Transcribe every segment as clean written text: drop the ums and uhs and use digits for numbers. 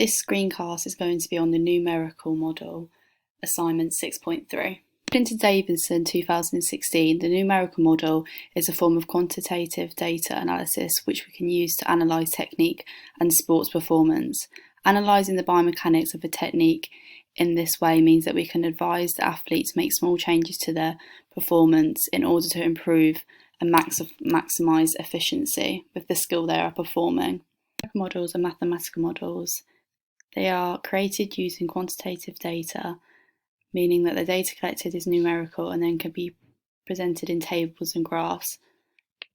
This screencast is going to be on the numerical model, assignment 6.3. According to Davidson 2016, the numerical model is a form of quantitative data analysis which we can use to analyse technique and sports performance. Analysing the biomechanics of a technique in this way means that we can advise the athlete to make small changes to their performance in order to improve and maximise efficiency with the skill they are performing. Models are mathematical models. They are created using quantitative data, meaning that the data collected is numerical and then can be presented in tables and graphs,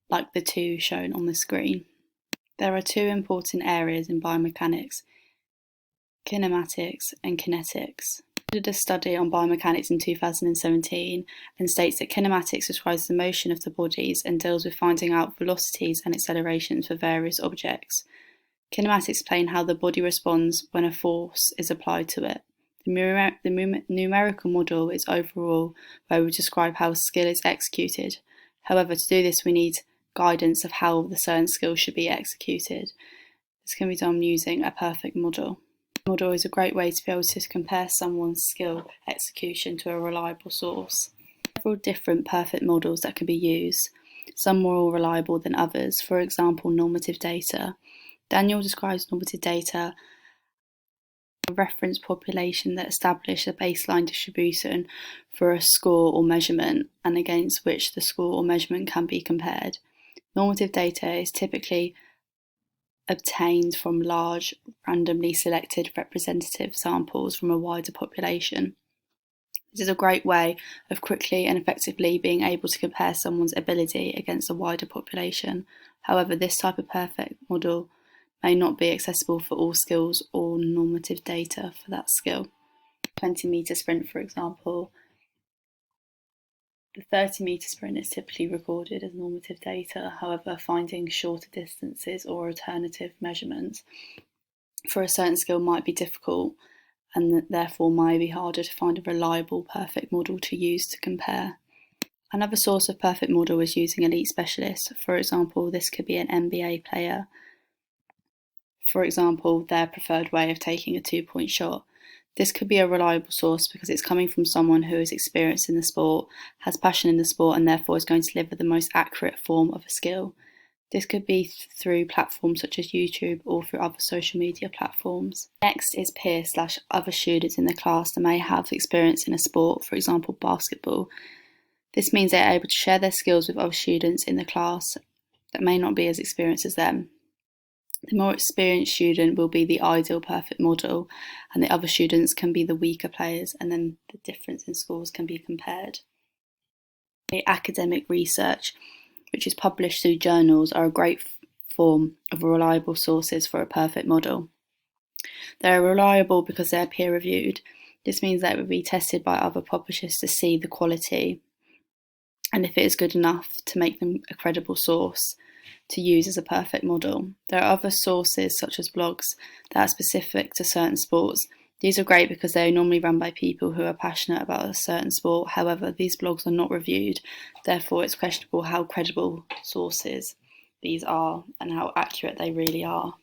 like the two shown on the screen. There are two important areas in biomechanics: kinematics and kinetics. I did a study on biomechanics in 2017 and states that kinematics describes the motion of the bodies and deals with finding out velocities and accelerations for various objects. Kinematics explain how the body responds when a force is applied to it. The numerical model is overall where we describe how a skill is executed. However, to do this we need guidance of how the certain skill should be executed. This can be done using a perfect model. A model is a great way to be able to compare someone's skill execution to a reliable source. There are several different perfect models that can be used, some more reliable than others. For example, normative data. Daniel describes normative data, a reference population that establish a baseline distribution for a score or measurement and against which the score or measurement can be compared. Normative data is typically obtained from large, randomly selected representative samples from a wider population. This is a great way of quickly and effectively being able to compare someone's ability against a wider population. However, this type of perfect model may not be accessible for all skills or normative data for that skill. 20-metre sprint, for example. The 30-metre sprint is typically recorded as normative data. However, finding shorter distances or alternative measurements for a certain skill might be difficult and therefore might be harder to find a reliable perfect model to use to compare. Another source of perfect model is using elite specialists. For example, this could be an NBA player. For example, their preferred way of taking a two-point shot. This could be a reliable source because it's coming from someone who is experienced in the sport, has passion in the sport, and therefore is going to deliver the most accurate form of a skill. This could be through platforms such as YouTube or through other social media platforms. Next is peers/other students in the class that may have experience in a sport, for example basketball. This means they are able to share their skills with other students in the class that may not be as experienced as them. The more experienced student will be the ideal perfect model, and the other students can be the weaker players, and then the difference in scores can be compared. Academic research, which is published through journals, are a great form of reliable sources for a perfect model. They are reliable because they are peer-reviewed. This means that it will be tested by other publishers to see the quality and if it is good enough to make them a credible source to use as a perfect model. There are other sources such as blogs that are specific to certain sports. These are great because they are normally run by people who are passionate about a certain sport. However, these blogs are not reviewed, therefore it's questionable how credible sources these are and how accurate they really are.